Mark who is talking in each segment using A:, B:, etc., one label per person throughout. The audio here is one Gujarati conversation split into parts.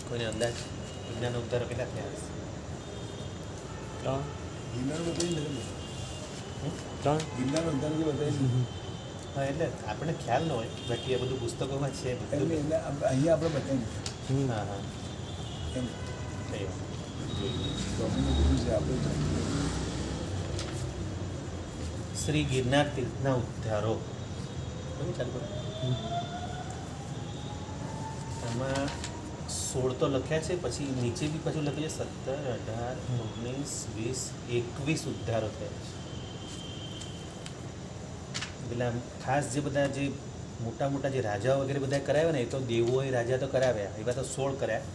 A: કોઈને અંદાજ ગિરનારના ઉદ્ધારો કેટલા થયા હશે?
B: 3
C: ગિરનાર બતાવી ને
B: 3
C: ગિરનાર અંતર જે બતાવી
A: હા, એટલે આપણને ખ્યાલ ન હોય, બાકી એ બધું પુસ્તકોમાં છે બધું.
C: એટલે અહીંયા આપણે બતાવી
A: હા હા,
C: એમ
A: કઈ વાત જોઈએ.
C: સ્વામીનું બધું છે આપણે
A: શ્રી ગિરનાર તીર્થના ઉદ્ધારો બરાબર, ચાલુ કરો. આમાં 16 તો લખ્યા છે, પછી નીચે બી પાછું લખ્યું છે 17, 18, 19, 20, 21 ઉદ્ધારો થયા છે. પેલા ખાસ જે બધા જે મોટા મોટા જે રાજાઓ વગેરે બધા કરાવ્યા ને, એ તો દેવોએ રાજા તો કરાવ્યા, એવા તો 16 કર્યા.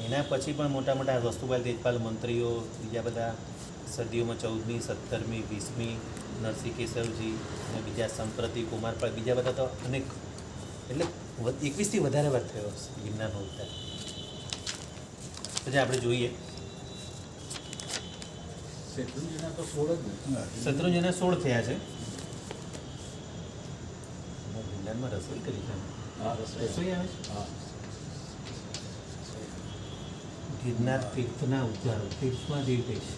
A: એના પછી પણ મોટા મોટા વસ્તુપાલ તેજપાલ મંત્રીઓ, બીજા બધા સદીઓમાં 14મી, 17મી, 20મી, નરસિંહ કેશવજી અને બીજા સંપ્રતિ કુમારપાળ, બીજા બધા તો અનેક, એટલે 21થી વધારે વાર થયો હશે ગિરનારનો ઉદ્ધાર. પછી આપણે જોઈએ
D: શેત્રુંજીના તો 16 જ ને.
A: શત્રુંજયના 16 થયા છે. ગિરનારમાં રસોઈ કરી છે.
D: હા, રસોઈ.
A: રસોઈ આવે છે.
D: હા.
A: ગિરનાર તીર્થના ઉદ્ધારો, તીર્થમાં દીર્ઘેશ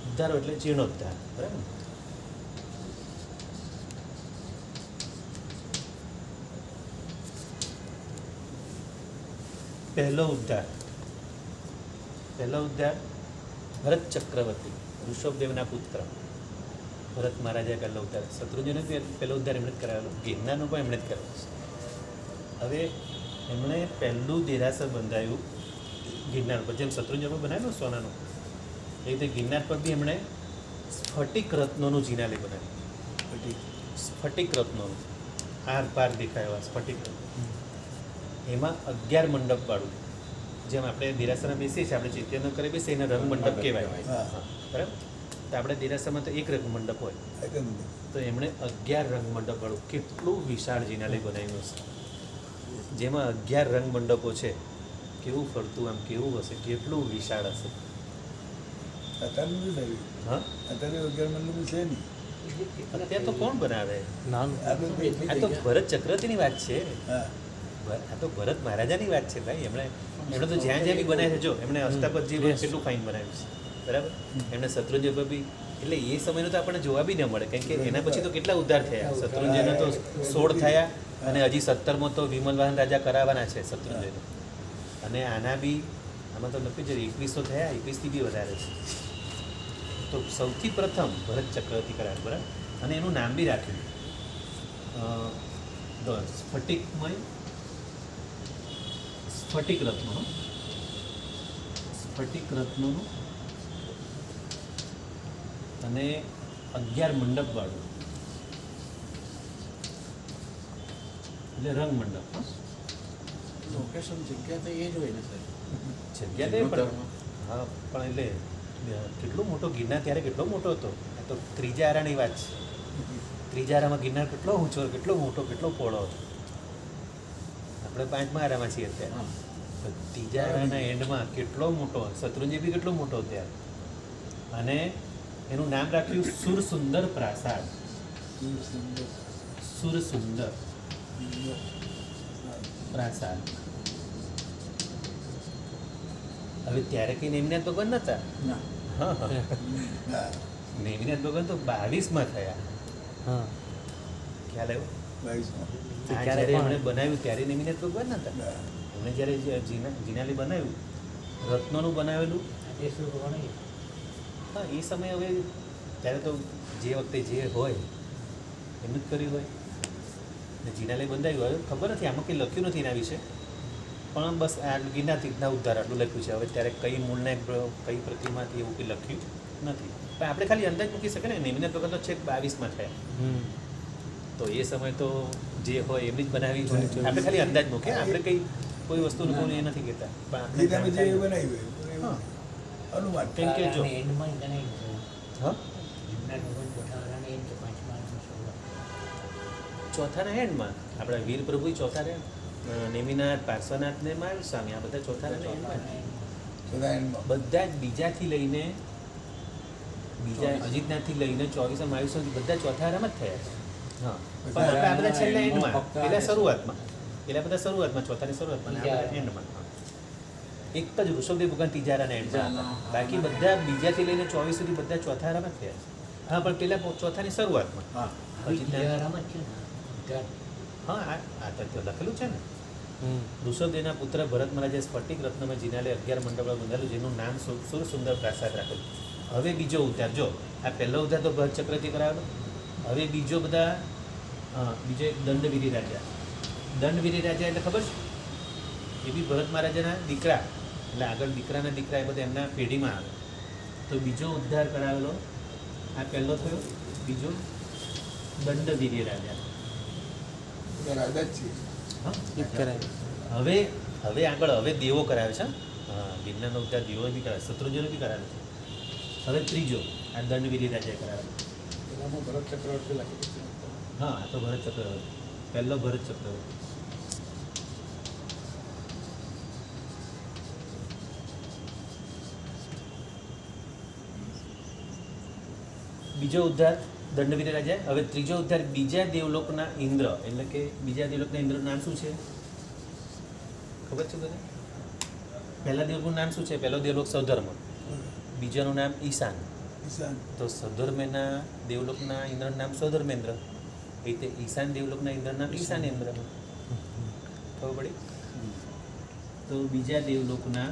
A: ઉદ્ધારો એટલે જીર્ણોદ્ધાર, બરાબર ને? પહેલો ઉદ્ધાર ભરત ચક્રવર્તી, ઋષભદેવના પુત્ર ભરત મહારાજે પહેલો ઉદ્ધાર. શત્રુંજયનો પહેલો ઉદ્ધાર એમણે જ કરાવેલો, ગિરનારનો પણ એમણે જ કરાવેલો છે. હવે એમણે પહેલું દેરાસર બંધાયું ગિરનાર પર, જેમ શત્રુંજય પર બનાવ્યું સોનાનું, એ રીતે ગિરનાર પર બી એમણે સ્ફટિક રત્નોનું જિનાલય બનાવ્યું. સ્ફટિક રત્નોનું આર પાર દેખાય એવા સ્ફટિક રત્નો. એમાં 11 મંડપ વાળું, જેમ આપણે દેરાસરમાં બેસીએ છીએ, આપણે ચૈત્યનો કરી બેસીએ એને રંગ મંડપ કહેવાય.
C: હા.
A: બરાબર. તો આપણે દેરાસરમાં તો એક રંગ મંડપ હોય, તો એમણે 11 રંગ મંડપ વાળું કેટલું વિશાળ જિનાલય બનાવ્યું હશે, જેમાં 11 રંગ મંડપો છે. કેવું ફરતું, આમ કેવું હશે, કેટલું વિશાળ હશે.
C: અત્યારે નથી થયું,
A: હા,
C: અત્યારે 11 મહિનાનું છે નહીં.
A: અત્યારે તો કોણ બનાવે?
B: નાનું
A: આ તો ભરત ચક્રવર્તીની વાત છે.
C: હા
A: આ તો ભરત મહારાજાની વાત છે ભાઈ. એમણે તો જ્યાં જ્યાં બી બનાવ્યું છે, જો એમણે અષ્ટાપદજી પર કેટલું ફાઇન બનાવ્યું છે, બરાબર. એમણે શત્રુંજય પર બી, એટલે એ સમયનું તો આપણને જોવા બી ન મળે, કારણ કે એના પછી તો કેટલા ઉદ્ધાર થયા. શત્રુંજયનો તો 16 થયા, અને હજી 17મો તો વિમલવાહન રાજા કરાવવાના છે શત્રુંજયનો. અને આના બી આમાં તો લખ્યું છે 21 તો થયા, 21થી બી વધારે છે. તો સૌથી પ્રથમ ભરત ચક્રવર્તી કરાવ્યું, બરાબર. અને એનું નામ બી રાખ્યું સ્ફટિકમય સ્ફટિક રત્નોનું અને 11 મંડપ વાળું, એટલે રંગ મંડપ.
D: લોકેશન જગ્યા તો એ જ હોય ને સાહેબ.
A: જગ્યા તો પણ હા, પણ એટલે કેટલો મોટો ગિરનાર ત્યારે કેટલો મોટો હતો. આ તો ત્રીજા આરાની વાત છે. ત્રીજા આરામાં ગિરનાર કેટલો ઊંચો, કેટલો મોટો, કેટલો પહોળો હતો. આપણે 5મા આરામાં છીએ અત્યારે. ત્રીજા આરાના એન્ડમાં કેટલો મોટો, શત્રુંજય બી કેટલો મોટો ત્યારે. અને એનું નામ રાખ્યું સુરસુંદર પ્રાસાદ. સુરસુંદર પ્રાસાદ. હવે ત્યારે કઈ નેમિનાથ ભગવાન નતા.
D: ના.
A: હા હા,
C: હા
A: નેમિનાથ ભગવાન તો 22માં થયા.
B: હા
A: ખ્યાલ આવ્યો?
C: 22માં
A: આ
B: ત્યારે
A: જ્યારે
B: પણ-
A: એમણે બનાવ્યું ત્યારે નેમિનાથ ભગવાન નતા.
C: હા.
A: એમણે જ્યારે જિનાલી બનાવ્યું, રત્નોનું બનાવેલું, હા, એ સમયે હવે ત્યારે તો જે વખતે જે હોય એમનું જ કર્યું હોય. ને જિનાલય બંધાયું, હવે ખબર નથી, આમાં કંઈ લખ્યું નથી એના વિશે, પણ બસ આ ગિરનાર તીર્થના ઉદ્ધાર આટલું લખ્યું છે. હવે ત્યારે કઈ મૂળને કઈ પ્રતિમાથી એવું કંઈ લખ્યું નથી, પણ આપણે ખાલી અંદાજ મૂકી શકીએ ને. નેમિનાથ ભગવાન તો છેક 22માં થયા. તો એ સમય તો જે હોય એમની જ બનાવી હોય. આપણે ખાલી અંદાજ મૂકીએ, આપણે કંઈ કોઈ વસ્તુનું કોઈ એ નથી કહેતા, પણ
C: જે તમે જે
A: આપણે
C: બનાવ્યું
A: હા.
C: અનુમાન
A: કેમ કે જો હા, ચોથાના એન્ડમાં આપણા વીર પ્રભુ ચોથા રહ્યા, નેમિનાથ, પાર્શ્વનાથ ને મહાવીર સ્વામી, આ બધા ચોથાના એન્ડમાં.
C: બધા એન્ડમાં
A: બધા જ બીજાથી લઈને બીજા અજીતનાથથી લઈને 24 મહાવીર સ્વામી બધા ચોથા આરામ જ થયા છે. હા, પણ આપણે આ બધા છેલ્લા એન્ડમાં, પેલા શરૂઆતમાં. પેલા બધા શરૂઆતમાં, ચોથાની શરૂઆતમાં અને આ બધા એન્ડમાં. એક જ ઋષભદેવ ભગવાન ત્રીજારાના એન્ડમાં હતા. બાકી બધા બીજાથી લઈને 24 સુધી બધા ચોથારામાં થયા છે. હા, પણ પેલા ચોથાની શરૂઆતમાં.
D: હા
A: પછી હા, આ તો લખેલું છે ને. ઋષભદેવના પુત્ર ભરત મહારાજે સ્ફટિક રત્નમાં જીનાલે 11 મંડપો બંધાયેલું, જેનું નામ સુર સુંદર પ્રાસાદ રાખેલું. હવે બીજો ઉદ્ધાર, જો આ પહેલો ઉદ્ધાર તો ભરત ચક્રથી કરાવેલો. હવે બીજો બધા બીજો એક દંડવીરી રાજા. દંડવીરી રાજા એટલે ખબર છે, એ બી ભરત મહારાજાના દીકરા, એટલે આગળ દીકરાના દીકરા એ બધા એમના પેઢીમાં આવે. તો બીજો ઉદ્ધાર કરાવેલો આ પહેલો થયો. બીજો દંડવીરી રાજા.
C: રાજા જ છે.
A: હા,
B: એક કરાય.
A: હવે હવે આગળ હવે દેવો કરાવે છે. હા, ગિરનારનો ઉદ્ધાર દેવો બી કરાવે, શત્રુંજયનો બી કરાવે છે. હવે ત્રીજો આ દંડવીરી રાજાએ કરાવેલો.
D: પેલામાં ભરત ચક્રવર્તી લખી છે.
A: હા, આ તો ભરત ચક્રવર્તી, પહેલો ભરત ચક્રવર્તી. બીજો ઉદ્ધાર દંડવીર રાજા. હવે ત્રીજો ઉદ્ધાર બીજા દેવલોકના ઇન્દ્ર, એટલે કે બીજા દેવલોકના ઇન્દ્રનું નામ શું છે ખબર છે તને? પહેલા દેવલોકનું નામ શું છે? પહેલો દેવલોક સૌધર્મ, બીજાનું નામ ઈશાન.
C: ઈશાન.
A: તો સૌધર્મના દેવલોકના ઇન્દ્રનું નામ સૌધર્મેન્દ્ર, એ રીતે ઈશાન દેવલોકના ઇન્દ્રનું નામ ઈશાનેન્દ્ર. ખબર પડી? તો બીજા દેવલોકના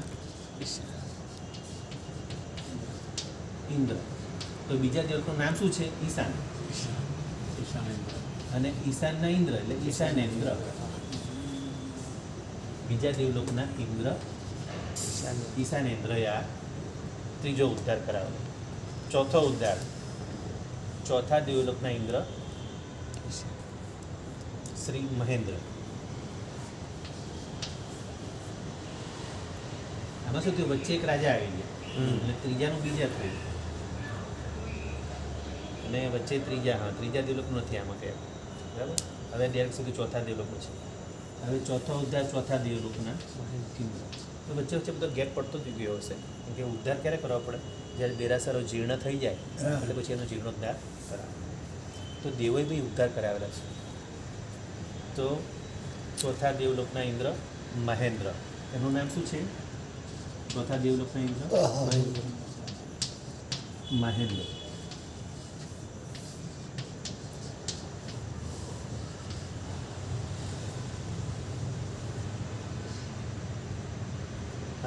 A: ઇન્દ્ર, તો બીજા દેવલોકનું નામ શું છે? ઈશાન. અને ઈશાનના ઇન્દ્ર એટલે ઈશાનેન્દ્ર. બીજા દેવલોકના ઇન્દ્ર ઈશાનેન્દ્રએ આ ત્રીજો ઉદ્ધાર કરાવેલો. ચોથો ઉદ્ધાર ચોથા દેવલોકના ઇન્દ્ર શ્રી મહેન્દ્ર. આમાં શું થયું? વચ્ચે એક રાજા આવી ગયા એટલે ત્રીજાનું બીજા થયું, અને વચ્ચે ત્રીજા દેવલોકનું નથી આમાં કયા. બરાબર? હવે ડાયરેક્ટ સુધી ચોથા દેવલોકનું છે. હવે ચોથો ઉદ્ધાર ચોથા દેવલોકના ઇન્દ્ર. તો વચ્ચે વચ્ચે બધો ગેપ પડતો જ ગયો હશે, કેમ કે ઉદ્ધાર ક્યારે કરવો પડે? જ્યારે દેરાસરો જીર્ણ થઈ જાય એટલે પછી એનો જીર્ણોદ્ધાર કરાવે. તો દેવોએ બી ઉદ્ધાર કરાવેલા છે. તો ચોથા દેવલોકના ઇન્દ્ર મહેન્દ્ર, એનું નામ શું છે? ચોથા દેવલોકના ઇન્દ્ર મહેન્દ્ર.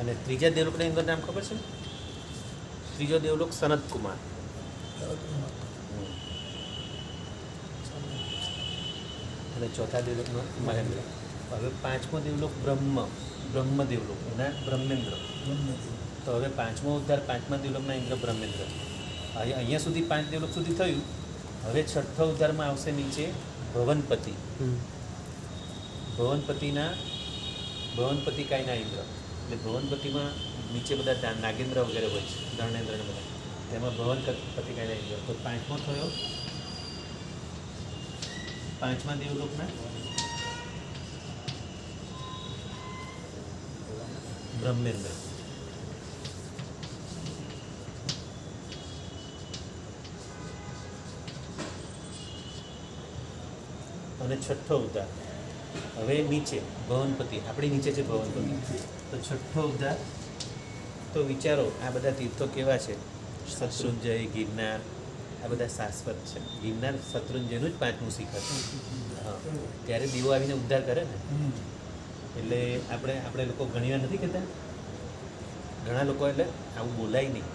A: અને ત્રીજા દેવલોકના ઇન્દ્ર નામ ખબર છે? ત્રીજો દેવલોક સનત કુમાર. અને ચોથા દેવલોકનો મહેન્દ્ર. હવે પાંચમો દેવલોક બ્રહ્મ દેવલોક, એના બ્રહ્મેન્દ્ર. તો હવે પાંચમો ઉદ્ધાર પાંચમા દેવલોકના ઇન્દ્ર બ્રહ્મેન્દ્ર. અહીંયા સુધી 5 દેવલોક સુધી થયું. હવે છઠ્ઠો ઉદ્ધારમાં આવશે નીચે ભવનપતિ. ભવનપતિ કાયના ઇન્દ્ર, એટલે ભવનપતિમાં નીચે બધા નાગેન્દ્ર વગેરે હોય છે, ધર્ણેન્દ્ર ને બધા, તેમાં ભવનપતિ કાયના ઇન્દ્ર. તો પાંચમો થયો પાંચમા દેવલોકના બ્રહ્મેન્દ્ર. અને છઠ્ઠો ઉદ્ધાર હવે નીચે ભવનપતિ, આપણી નીચે છે ભવનપતિ. તો છઠ્ઠો ઉદ્ધાર તો વિચારો આ બધા તીર્થો કેવા છે? શત્રુંજય, ગિરનાર, આ બધા શાશ્વત છે. ગિરનાર શત્રુંજયનું જ 5મું શિખર. હા, ત્યારે દેવો આવીને ઉદ્ધાર કરે ને. એટલે આપણે લોકો ઘણી વાર નથી કહેતા, ઘણા લોકો એટલે આવું બોલાય નહીં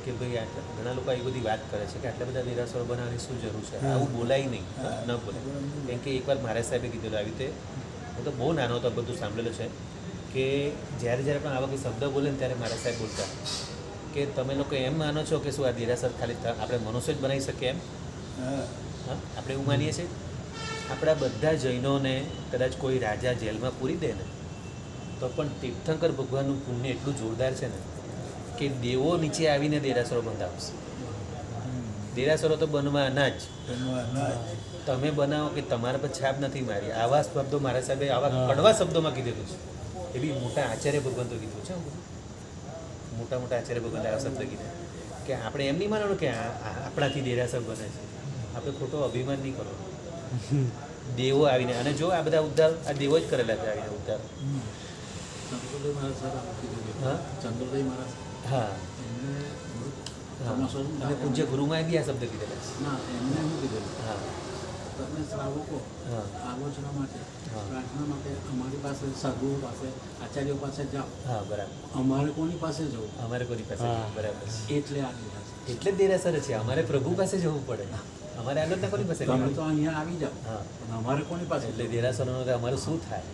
A: કે ભાઈ ઘણા લોકો આવી બધી વાત કરે છે કે આટલા બધા દેરાસરો બનાવવાની શું જરૂર છે, આવું બોલાય નહીં, ન બોલાય. કેમ કે એકવાર મહારાજ સાહેબે કીધેલું આવી રીતે, હું તો બહુ નાનો હતો બધું સાંભળેલું છે કે જ્યારે પણ આવા કોઈ શબ્દ બોલે ને ત્યારે મહારાજ સાહેબ બોલતા કે તમે લોકો એમ માનો છો કે શું આ દેરાસર ખાલી આપણે મનુષ્ય જ બનાવી શકીએ એમ? હા, આપણે એવું માનીએ છીએ. આપણા બધા જૈનોને કદાચ કોઈ રાજા જેલમાં પૂરી દે ને તો પણ તીર્થંકર ભગવાનનું પુણ્ય એટલું જોરદાર છે ને કે દેવો નીચે આવીને દેરાસરો બંધાવશે. દેરાસરો તો બનવાના જ. તમે બનાવો કે તમારા પર છાપ નથી મારી, આવા શબ્દો મારા સાહેબે આવા કડવા શબ્દોમાં કીધેલું છે. એ બી મોટા આચાર્ય ભગવાન તો કીધું છે, મોટા આચાર્ય ભગવાન આવા શબ્દ કીધા કે આપણે એમ નહીં માનવાનું કે આપણાથી દેરાસર બને છે. આપણે ખોટો અભિમાન નહીં કરવો. દેવો આવીને, અને જો આ બધા ઉદ્ધાર આ દેવો જ કરેલા છે આવીને ઉદ્ધાર.
D: ચંદ્રોદય મહારાજ સર આમ કીધું છે.
A: હા?
D: ચંદ્રોદય મહારાજ
A: હા
D: એમને
A: હા.
D: ચોમાસું
A: અને પૂજ્ય ગુરુમાં બી આ શબ્દ કીધેલા છે.
D: ના એમને શું કીધું
A: હા
D: તમને શ્રાવકો
A: હા
D: આલોચના માટે
A: હા.
D: પ્રાર્થના માટે અમારી પાસે સાધુઓ પાસે આચાર્યો પાસે જાઓ,
A: હા બરાબર.
D: અમારે કોની પાસે જવું?
A: અમારે કોની પાસે
B: હા.
A: બરાબર છે.
D: એટલે આ કીધા છે.
A: એટલે જ દેરાસર છે. અમારે પ્રભુ પાસે જવું પડે. અમારે આલોચના કોની પાસે
D: તમે
A: કરવાની?
D: તો અહીંયા આવી જાઓ
A: હા
D: પણ અમારે કોની પાસે
A: એટલે
D: જવું?
A: દેરાસરનો તો અમારું શું થાય?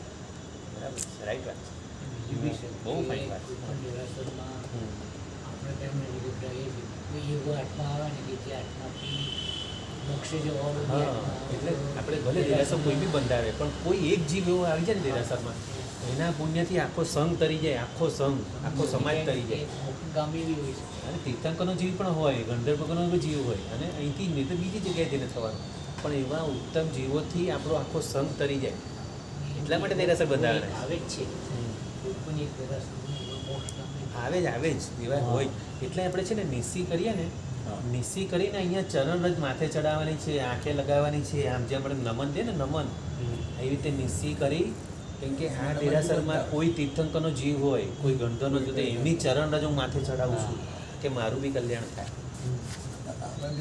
A: બરાબર છે. રાઈટ વાત છે. બહુ ફાઇન વાત છે. હમ.
E: આપણે તેમને લીધું કે એ એવો આત્મા આવે ને કે જે આત્માથી મોક્ષે જવા વાળો જે
A: હા
E: આત્મા આવે,
A: એટલે આપણે ભલે દેરાસર કોઈ બી બંધાવે પણ કોઈ એક જીવ એવો આવી જાય ને દેરાસરમાં, એના પુણ્યથી આખો સંઘ તરી જાય, આખો સંઘ, આખો સમાજ તરી જાય.
E: એ મોક્ષગામી બી હોય છે.
A: અને તીર્થંકરનો જીવ પણ હોય, ગંધર્વનો બી જીવ હોય, અને અહીંથી નહીં તો બીજી જગ્યાએ જઈને થવાનું, પણ એવા ઉત્તમ જીવોથી આપણો આખો સંઘ તરી જાય. એટલા માટે દેરાસર બંધાવે ને.
E: આવે જ છે કોઈ પણ એક દેરાસરમાં એવા મોક્ષગામી
A: આવે જ એવા હોય. એટલે આપણે છે ને નિસ્સી કરીએ ને, નિસ્સી કરીને અહીંયા ચરણરજ માથે ચડાવવાની છે, આંખે લગાવવાની છે, આમ જેમ આપણે નમન દે ને નમન, એવી રીતે નિસ્સી કરી. કેમ કે આ દેરાસરમાં કોઈ તીર્થંકરનો જીવ હોય, કોઈ ગંધર્વનો જીવ હોય, એમની ચરણરજ હું માથે ચડાવું છું કે મારું બી કલ્યાણ થાય.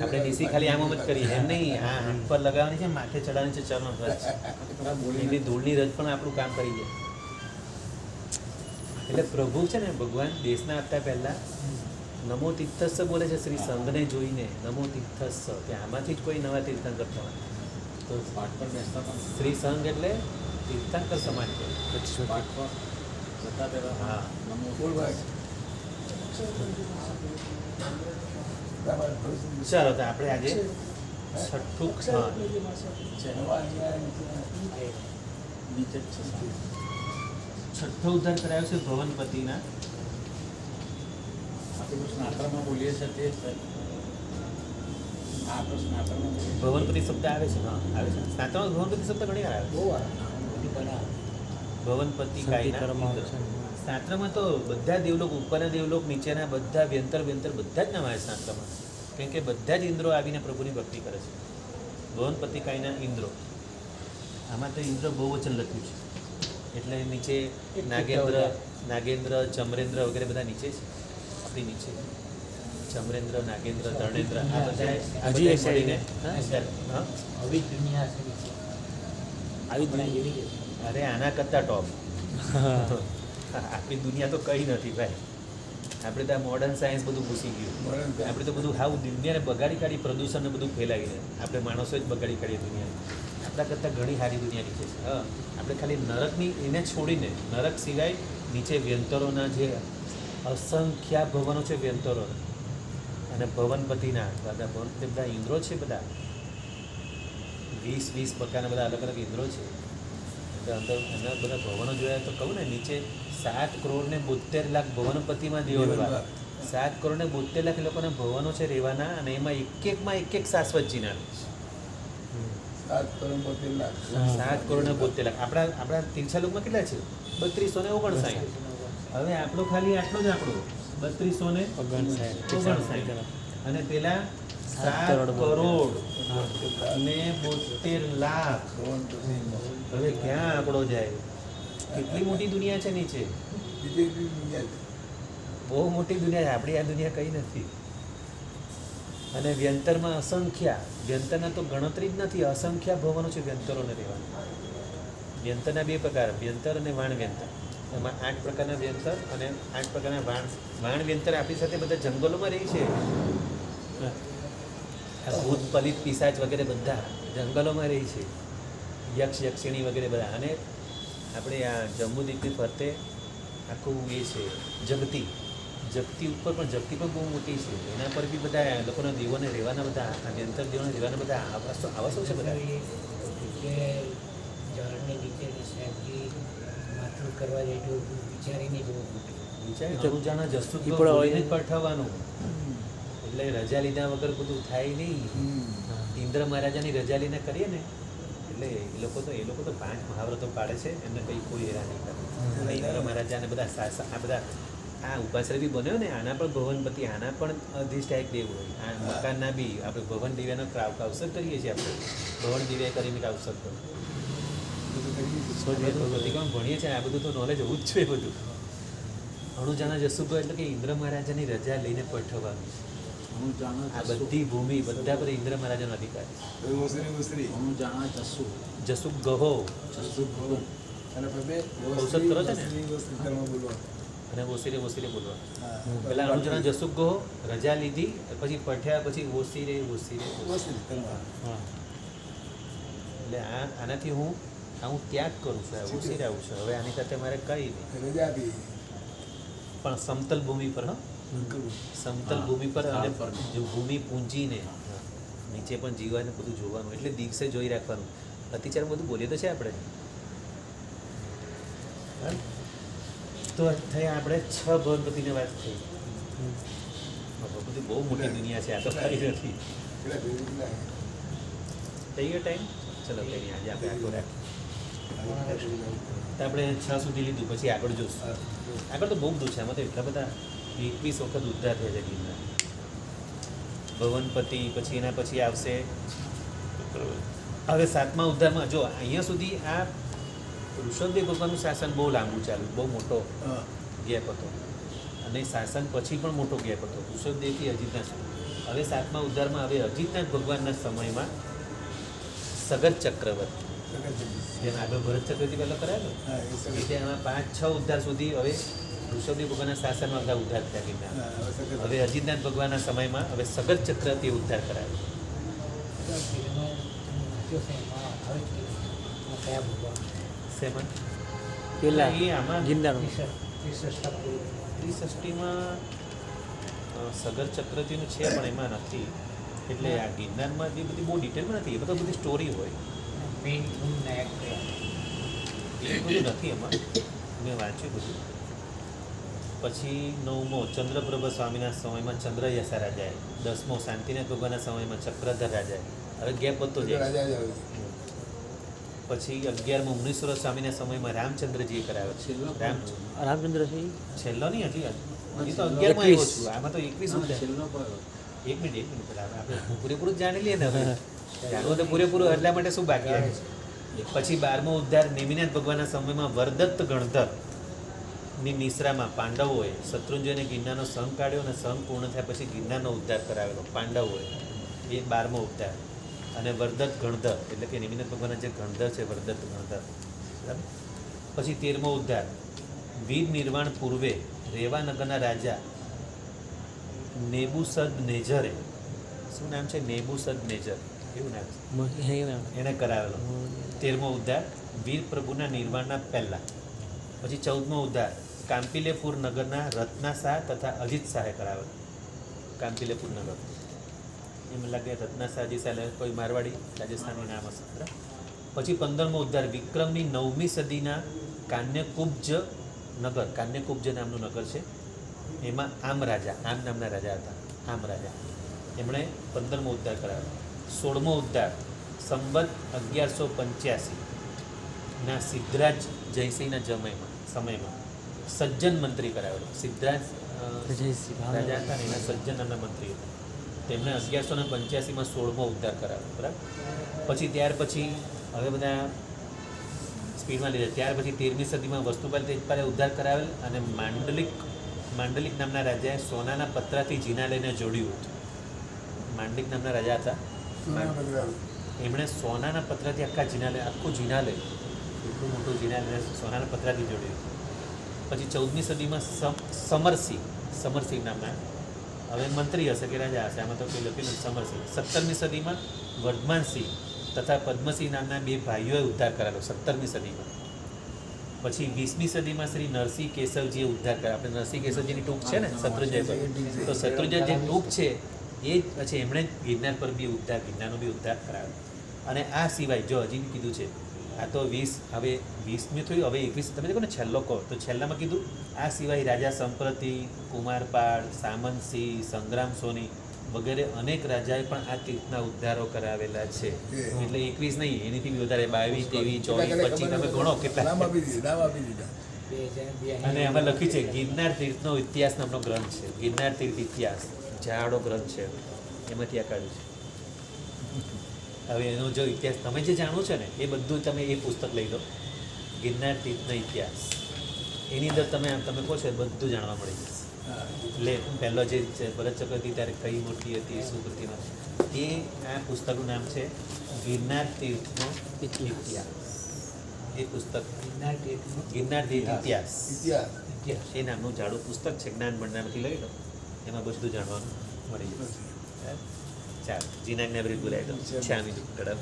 A: આપણે નિસ્સી ખાલી આમ જ કરીએ એમ નહીં, આ આંખ પર લગાવવાની છે, માથે ચડાવવાની છે ચરણરજ. એની ધૂળની રજ પણ આપણું કામ કરી જાય. એટલે પ્રભુ છે ને ભગવાન દેશના આપતા પહેલાં નમો તીર્થસ્થ બોલે છે શ્રી સંઘને જોઈને, નમો તીર્થસ્થ, કે આમાંથી જ કોઈ નવા તીર્થંકર થવાના.
D: તો પાઠ પર બેસતા પણ
A: શ્રી સંઘ એટલે તીર્થંકર સમાજ છે.
D: પાઠ પર જતા પહેલા
A: હા.
D: નમો
C: બોલ ભાઈ. બરાબર, થોડું સમજુ.
A: ચાલો તો આપણે આજે છઠ્ઠું હા,
D: છે.
C: નવા અહીંયા નીચે.
D: નીચે જ છે સાહેબ.
A: છઠ્ઠો ઉદ્ધાર કરાયો છે ભવનપતિના.
D: આપણે સ્નાતરમાં બોલીએ છીએ તે જ સાહેબ. આપણે સ્નાતરમાં બોલીએ છીએ.
A: ભવનપતિ શબ્દ આવે છે. હા આવે છે. સ્નાતકમાં ભવનપતિ શબ્દ ઘણી વાર આવે
E: બહુ આવે બધી બનાવે.
A: છે. ભવનપતિ
B: સંગીતરમાં આવે
A: કાયના.
B: છે.
A: સ્નાત્રમાં તો બધા દેવલોક, ઉપરના દેવલોક, નીચેના બધા વ્યંતર બધા જ નામ આવે સ્નાત્રમાં. કેમ કે બધા જ ઇન્દ્રો આવીને પ્રભુની ભક્તિ કરે છે. ભવનપતિ કાયના ઇન્દ્રો. આમાં તો ઇન્દ્ર બહુવચન લખ્યું છે. એટલે નીચે નાગેન્દ્ર, ચમરેન્દ્ર વગેરે બધા નીચે છે. આપણી નીચે ચમરેન્દ્ર, નાગેન્દ્ર, તરણેન્દ્ર આ બધા
B: હજી એક
A: મળીને
B: સાઈડ.
A: હા
E: આવી જ દુનિયા હશે નીચે.
B: આવી
E: આપણા
B: જ
E: જેવી જ હશે.
A: અરે આના કરતાં ટોપ. આપણી દુનિયા તો કંઈ નથી ભાઈ. આપણે તો મોડર્ન સાયન્સ બધું ઘૂસી ગયું.
C: Modern science.
A: આપણે તો બધું હાવ દુનિયાને બગાડી કાઢી, પ્રદૂષણને બધું ફેલાવીને આપણે માણસો જ બગાડી કાઢીએ દુનિયાને. આપણા કરતાં ઘણી સારી દુનિયા નીચે છે. હા, આપણે ખાલી નરકની એને છોડીને, નરક સિવાય નીચે વ્યંતરોના જે અસંખ્ય ભવનો છે વ્યંતરો, અને ભવનપતિના બધા ઇન્દ્રો છે. બધા 20 પ્રકારના બધા અલગ અલગ ઇન્દ્રો છે. એટલે અંદર એના બધા ભવનો જોયા તો કહું ને, નીચે 7,72,00,000 ભવનપતિમાં દેવો રહેવા. 7,72,00,000 એ લોકોના ભવનો છે રહેવાના, અને એમાં એક શાશ્વત જીના.
C: 7,72,00,000.
A: 7,72,00,000. આપણા તીર્થાલોકમાં કેટલા છે? 3259. હવે આપણો ખાલી આટલો જ આંકડો 3259. અને પેલા 7 કરોડ અને 72 લાખ. હવે ક્યાં આંકડો જાય? કેટલી મોટી દુનિયા છે નીચે.
C: બીજી બી દુનિયા છે.
A: બહુ મોટી દુનિયા છે. આપણી આ દુનિયા કંઈ નથી. અને વ્યંતરમાં અસંખ્ય, વ્યંતરના તો ગણતરી જ નથી, અસંખ્ય ભવનો છે વ્યંતરોને રહેવાના. વ્યંતરના 2 પ્રકાર, વ્યંતર અને વાણ વ્યંતર. એમાં 8 પ્રકારના વ્યંતર અને 8 પ્રકારના વાણ વ્યંતર આપણી સાથે બધા જંગલોમાં રહી છે. આ ભૂત, પલિત, પિશાચ વગેરે બધા જંગલોમાં રહી છે. યક્ષ, યક્ષિણી વગેરે બધા. અને આપણે આ જમ્બુદ્વીપની ફરતે આખું એ છે જગતી ઉપર પણ જગતી પણ બહુ મોટી છે. એના પર બી બધા લોકોના દેવોને રહેવાના, બધા આ વ્યંતર દેવોને રહેવાના બધા આવાસો છે બધા.
E: કે ઝાડને નીચે સાહેબજી માથું કરવા જાય તો વિચારીને જવું.
A: અનુજાના જસુ
B: ઈ પણ હોય
A: જ પઠવાનું. એટલે રજા લીધા વગર બધું થાય નહીં. ઇન્દ્ર મહારાજાની રજા લઈને કરીએ ને, એટલે એ લોકો તો 5 મહાવ્રતો પાડે છે. એમને કંઈ કોઈ હેરા નહીં કરે. ઇન્દ્ર મહારાજાને બધા આ બધા આ ઉપાશ્રય બી બન્યો ને, આના પણ ભવનપતિ, આના પણ અધિષ્ઠાયક દેવ હોય. આ મકાનના બી આપણે ભવન દિવ્યાનો કાવસર કરીએ છીએ. આપણે ભવન દિવ્યા કરીને કાવસર કરો. ભગવતી કામ ભણીએ છીએ. આ બધું તો નોલેજ હોવું જ જોઈએ. બધું અણુજાના જસુભ એટલે કે ઇન્દ્ર મહારાજાની રજા લઈને પઠવાનું.
D: હું જાણા
A: આ બધી ભૂમિ બધા પર ઇન્દ્ર મહારાજાનો અધિકાર.
D: હું જાણા જસુ
A: જસુક ગહો
C: અને પછી
A: ઔષધ કરો છો ને?
C: બોલવા
A: અને ઓસીરે બોલવા. પેલા અણુજના જસુક ગહો રજા લીધી, પછી પઠ્યા, પછી ઓસીરે. હા, એટલે આનાથી હું ત્યાગ કરું છું. આ ઓસીરે આવું છું. હવે આની સાથે મારે કંઈ નહીં.
C: રજા આપી
A: પણ સમતલ ભૂમિ પર, સમતલ ભૂમિ પર, અને જો ભૂમિ પૂંજીને નીચે પણ જીવાને બધું જોવાનું. એટલે દિવસે જોઈ રાખવાનું. અતિચાર બધું બોલીએ તો છે આપણે. તો થઈ આપણે 6 ભગવતીની વાત થઈ. બધી બહુ મોટી દુનિયા છે. આ તો કઈ નથી. થઈ ગયો ટાઈમ? ચલો કંઈ નહીં, આજે આપણે આખો રાખીએ. તો આપણે 6 સુધી લીધું, પછી આગળ જોશું. આગળ તો બહુ બધું છે. આમાં તો એટલા બધા 21 વખત ઉદ્ધાર થયા છે ગિરનાર. ભવનપતિ, પછી એના પછી આવશે હવે 7મા ઉદ્ધારમાં. જો અહીંયા સુધી આ ઋષભદેવ ભગવાનનું શાસન બહુ લાંબુ ચાલ્યું, બહુ મોટો ગેપ હતો. અને શાસન પછી પણ મોટો ગેપ હતો ઋષભદેવથી અજીતનાથ સુધી. હવે 7મા ઉદ્ધારમાં હવે અજીતનાથ ભગવાનના સમયમાં સગત ચક્રવર્તી, જેમ આગળ ભરત ચક્રવર્તી પહેલાં કરાયેલો, રીતે આમાં 5-6 ઉદ્ધાર સુધી હવે ઋષભદેવ ભગવાનના શાસનમાં બધા ઉદ્ધાર થયા ગિરનાર. હવે અજીતનાથ ભગવાનના સમયમાં હવે સગત ચક્રવર્તી ઉદ્ધાર કરાયો.
E: કયા ભગવાન
A: શેમાં?
B: પેલા
A: એ આમાં
B: ગિરનારમાં.
A: ત્રિષષ્ટીમાં સગર ચક્રવર્તીનું છે, પણ એમાં નથી. એટલે આ ગિરનારમાં જે બધી બહુ ડિટેલમાં નથી. એ બધા બધી સ્ટોરી હોય.
E: મેઇન નાયક કયા?
A: એ બધું નથી એમાં. મેં વાંચ્યું બધું. પછી 9મો ચંદ્રપ્રભ સ્વામીના સમયમાં ચંદ્રયસા રાજાએ. 10મો શાંતિનાથ ભગવાનના સમયમાં ચક્રધર રાજાએ. હવે ગેપ વધતો જાય.
C: રાજા જ આવે
A: પછી 11મો મુનીશ્વર સ્વામીના સમયમાં રામચંદ્રજીએ કરાવ્યો છે.
B: રામચંદ્ર છે
A: છેલ્લો નહીં, હજી તો 11માં આવ્યો છું. આમાં તો 21 ઉદ્ધાર.
D: છેલ્લો કયો?
A: એક મિનિટ આપણે પૂરેપૂરું જ જાણી લઈએ ને. હવે જાણવું તો પૂરેપૂરું, એટલા માટે શું બાકી આવે છે. પછી 12મો ઉદ્ધાર નેમિનાથ ભગવાનના સમયમાં વરદત્ત ગણધર ની નિશ્રામાં પાંડવોએ શત્રુંજયને ગિરનારનો સંઘ કાઢ્યો, અને સંઘ પૂર્ણ થયા પછી ગિરનારનો ઉદ્ધાર કરાવેલો પાંડવોએ. એ 12મો ઉદ્ધાર. અને વરદત્ત ગણધર એટલે કે નેમિનાથ ભગવાનના જે ગણધર છે, વરદત્ત ગણધર. બરાબર. પછી 13મો ઉદ્ધાર વીર નિર્વાણ પૂર્વે રેવાનગરના રાજા નેબુસદ નેજરે, શું નામ છે? નેબુસદ નેજર, એવું નામ છે, એને કરાવેલો. 13મો ઉદ્ધાર વીર પ્રભુના નિર્વાણના પહેલાં. પછી 14મો ઉદ્ધાર કાંપિલેપુર નગરના રત્ના શાહ તથા અજીત શાહે કરાવેલો. કાંપિલેપુર નગર, એમ લાગે રત્ના શાહજી શાહ કોઈ મારવાડી રાજસ્થાનનું નામ હશે. બરાબર. પછી 15મો ઉદ્ધાર વિક્રમની 9મી સદીના કાન્યકુબ્જ નગર, કાન્યકુબ્જ નામનું નગર છે, એમાં આમ રાજા, આમ નામના રાજા હતા, આમ રાજા, એમણે 15મો ઉદ્ધાર કરાવ્યો. 16મો ઉદ્ધાર સંવત 1185ના સિદ્ધરાજ જયસિંહના સમયમાં સજ્જન મંત્રી કરાવેલો. સિદ્ધરાજ રાજા હતા ને, એના સજ્જન નામના મંત્રી હતા. તેમણે 1185માં 16મો ઉદ્ધાર કરાવ્યો. બરાબર. પછી ત્યાર પછી હવે બધા સ્પીડમાં લીધા. ત્યાર પછી 13મી સદીમાં વસ્તુપાલ તેજપાલે ઉદ્ધાર કરાવેલ, અને માંડલિક નામના રાજાએ સોનાના પતરાથી જિનાલયને જોડ્યું હતું. માંડલિક નામના રાજા હતા, એમણે સોનાના પતરાથી આખું જિનાલય, એટલું મોટું જિનાલય સોનાના પતરાથી જોડ્યું. પછી 14મી સદીમાં સમરસિંહ નામના, હવે મંત્રી હશે કે રાજા હશે, આમાં તો કોઈ લખ્યું નથી, સમરસિંહ. 17મી સદીમાં વર્ધમાનસિંહ તથા પદ્મસિંહ નામના 2 ભાઈઓએ ઉદ્ધાર કરાવેલો. 17મી સદીમાં. પછી 20મી સદીમાં શ્રી નરસિંહ કેશવજીએ ઉદ્ધાર કરાવ્યો. આપણે નરસિંહ કેશવજીની ટૂંક છે ને શત્રુંજય પર, તો શત્રુંજય જે ટૂંક છે એ જ પછી એમણે ગિરનાર પર બી ઉદ્ધાર, ગિરનારનો બી ઉદ્ધાર કરાવ્યો. અને આ સિવાય જો હજી કીધું છે, આ તો 20, હવે 20મી થયું, હવે 21 તમે દેખો ને છેલ્લો કહો તો છેલ્લામાં કીધું આ સિવાય રાજા સંપ્રતિ, કુમારપાળ, સામંતસિંહ, સંગ્રામ સોની વગેરે અનેક રાજાએ પણ આ તીર્થના ઉદ્ધારો કરાવેલા છે. એટલે 21 નહીં, એનીથી બી વધારે 22, 23, 24, 25 તમે ગણો કેટલા.
E: 2082
A: અને એમાં લખ્યું છે ગિરનાર તીર્થનો ઇતિહાસ નામનો ગ્રંથ છે. ગિરનાર તીર્થ ઇતિહાસ જાડો ગ્રંથ છે, એમાંથી આ કાઢ્યું છે. હવે એનો જો ઇતિહાસ તમે જે જાણો છે ને એ બધું તમે એ પુસ્તક લઈ લો, ગિરનાર તીર્થનો ઇતિહાસ. એની અંદર તમે કહો છો એ બધું જાણવા મળી જશે. એટલે પહેલો જે ભરત ચક્રવર્તી ત્યારે કઈ મૂર્તિ હતી, શું મૂર્તિમાં, એ આ પુસ્તકનું નામ છે ગિરનાર તીર્થનો ઇતિહાસ. એ પુસ્તક
E: ગિરનાર તીર્થનો
A: ગિરનાર તીર્થ ઇતિહાસ
C: ઇતિહાસ
E: ઇતિહાસ.
A: એ નામનું જાડું પુસ્તક છે, જ્ઞાન ભંડારમાંથી લઈ લો, એમાં બધું જાણવાનું મળી જશે. ચાલો, જીના જ્ઞાન બોલાવી દો. 6 મિનિટ ગડપ